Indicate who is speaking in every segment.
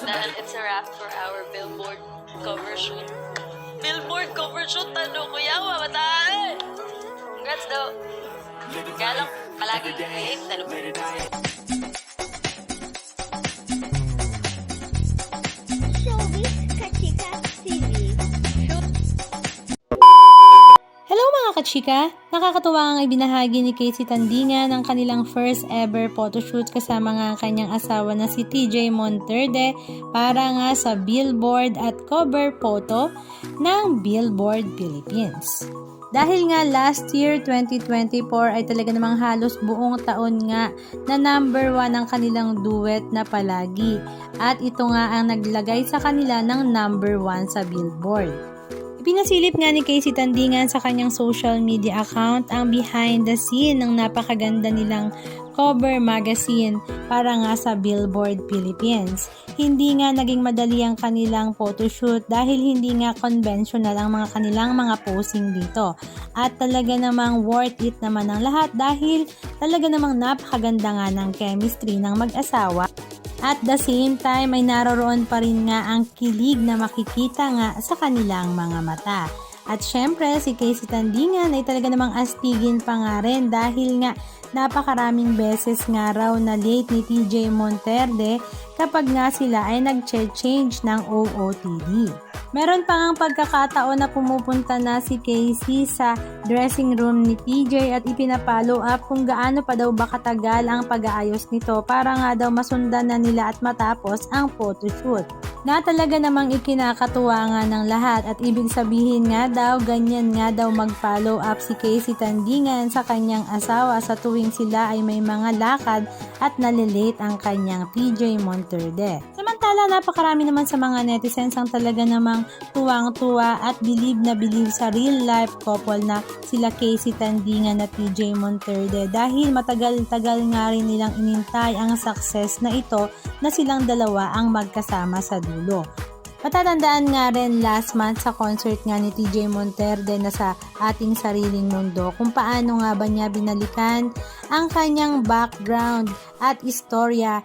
Speaker 1: Dahil it's a wrap for our billboard cover shoot. Billboard cover shoot, ano kuya, mamatay! Congrats daw. Kaya lang, palaging late, ano ba?
Speaker 2: Showbiz Kachika TV.
Speaker 3: Hello mga kachika! Nakakatuwa ang ibinahagi ni Casey Tandingan ng kanilang first ever photoshoot kasama nga ang kanyang asawa na si TJ Monterde para nga sa billboard at cover photo ng Billboard Philippines. Dahil nga last year 2024 ay talaga namang halos buong taon nga na number 1 ang kanilang duet na Palagi at ito nga ang naglagay sa kanila ng number 1 sa Billboard. Ipinasilip nga ni Casey Tandingan sa kanyang social media account ang behind the scene ng napakaganda nilang cover magazine para nga sa Billboard Philippines. Hindi nga naging madali ang kanilang photoshoot dahil hindi nga conventional ang mga kanilang mga posing dito. At talaga namang worth it naman ang lahat dahil talaga namang napakaganda nga ng chemistry ng mag-asawa. At the same time ay naroroon pa rin nga ang kilig na makikita nga sa kanilang mga mata. At syempre si Casey Tandingan ay talaga namang astigin pa nga rin dahil nga napakaraming beses nga raw na late ni TJ Monterde kapag nga sila ay nag-change ng OOTD. Meron pa ngang pagkakataon na pumupunta na si Casey sa dressing room ni TJ at ipinapollow up kung gaano pa daw ba katagal ang pag-aayos nito para nga daw masundan na nila at matapos ang photoshoot. Na talaga namang ikinakatuwa nga ng lahat at ibig sabihin nga daw ganyan nga daw mag-follow up si Casey Tandingan sa kanyang asawa sa tuwing sila ay may mga lakad at nalilate ang kanyang TJ Monterde. Samantala napakarami naman sa mga netizens ang talaga namang tuwang-tuwa at believe na believe sa real life couple na sila Casey Tandingan at TJ Monterde dahil matagal-tagal nga rin nilang inintay ang success na ito na silang dalawa ang magkasama sa dulo. Matatandaan nga rin last month sa concert nga ni TJ Monterde na sa Ating Sariling Mundo kung paano nga ba niya binalikan ang kanyang background at istorya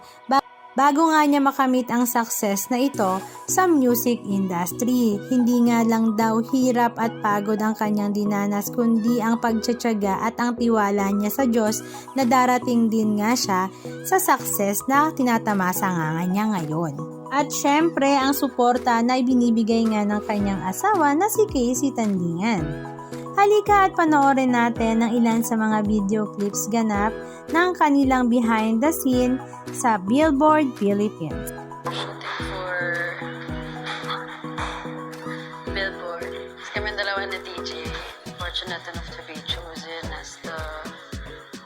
Speaker 3: bago nga niya makamit ang success na ito sa music industry. Hindi nga lang daw hirap at pagod ang kanyang dinanas kundi ang pagtsatsaga at ang tiwala niya sa Diyos na darating din nga siya sa success na tinatamasa nga niya ngayon. At syempre ang suporta na ibinibigay nga ng kanyang asawa na si Casey Tandingan. Halika at panoorin natin ang ilan sa mga video clips ganap ng kanilang behind the scene sa Billboard Philippines.
Speaker 1: For Billboard. Kami dalawa na DJ. Fortunate enough to be chosen as the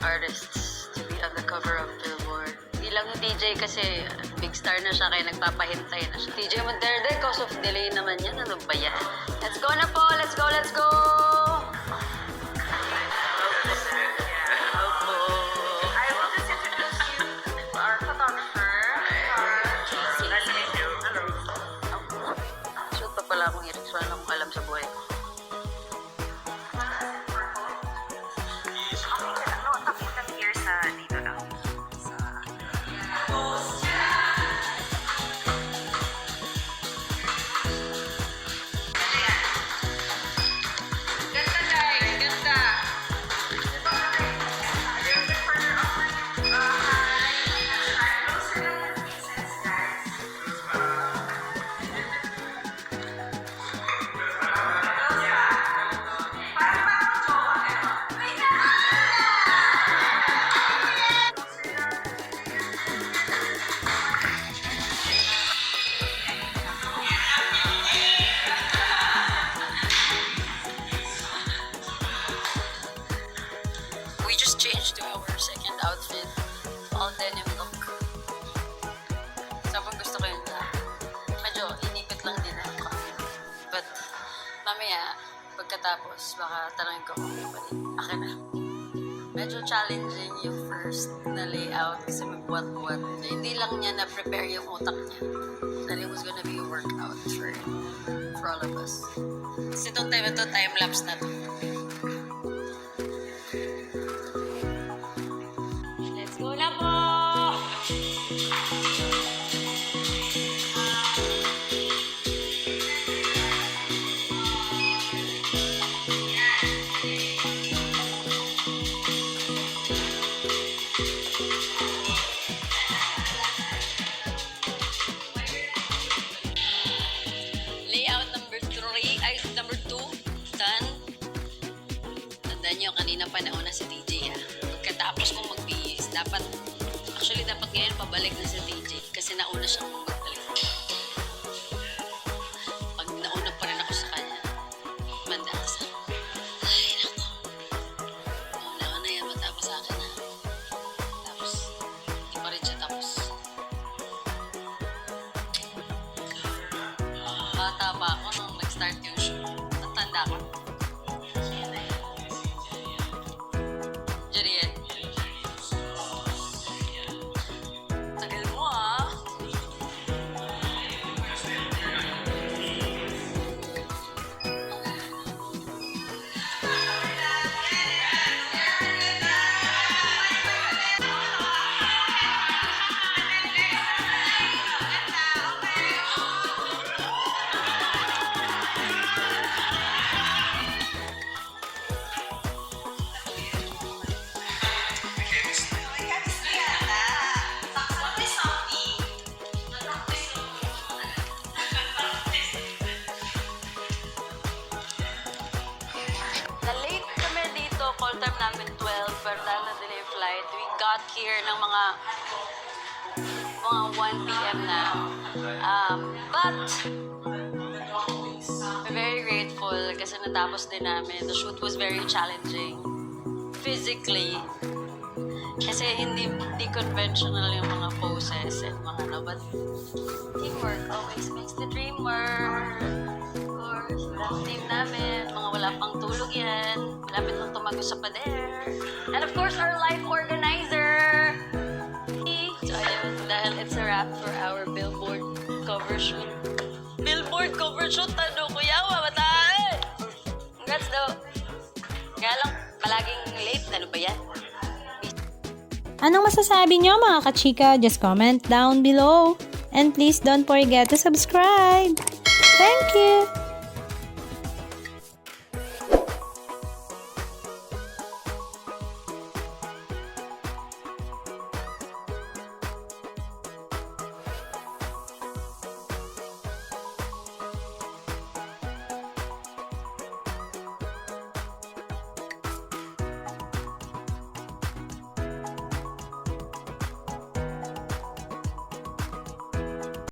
Speaker 1: artists to be on the cover of Billboard. Hindi lang yung DJ kasi big star na siya kaya nagpapahintay na siya. TJ Monterde, cause of delay naman yan. Ano ba yan? Let's go na po! Let's go! Let's go! Wala akong lyrics, wala akong alam sa buhay ko. We just changed to our second outfit. All denim look. Sobrang gusto ko yun na. Medyo inipit lang din ang kami. But, mamaya, pagkatapos, baka talangin ko kung may balik. Akin na. Medyo challenging yung first na layout kasi may buwat-buwat. So, hindi lang niya na-prepare yung utak niya. That it was gonna be a workout for all of us. Kasi itong time-lapse na to. Let's go na po! Tandaan nyo, kanina pa nauna si TJ ha. Pagkatapos kong magbihis, dapat ngayon pabalik na si TJ kasi nauna siyang magbalik. Pag nauna pa rin ako sa kanya, mandaas ako. Ay, naku. Nauna na yan, matapos sa akin ha. Tapos, hindi pa rin siya tapos. Bata pa ako nung nag-start yung show. Natanda ko. Jeriet. Tagal mo ah. Na-late kami dito, call time namin 12, pero dahil na-delay yung flight, we got here ng mga 1 p.m. na. But, we're very grateful kasi natapos din namin. The shoot was very challenging physically. Kasi hindi conventional yung mga poses and mga ano, but teamwork always makes the dream work. Of course, that team namin, mga wala pang tulog yan, malapit nang tumago sa pader. And of course, our life organizer! So ayun, dahil it's a wrap for our billboard cover shoot. Billboard cover shoot, ano kuya, mamatay! Congrats daw. Kaya lang, palaging late, ano ba yan?
Speaker 3: Anong masasabi nyo mga kachika? Just comment down below. And please don't forget to subscribe. Thank you!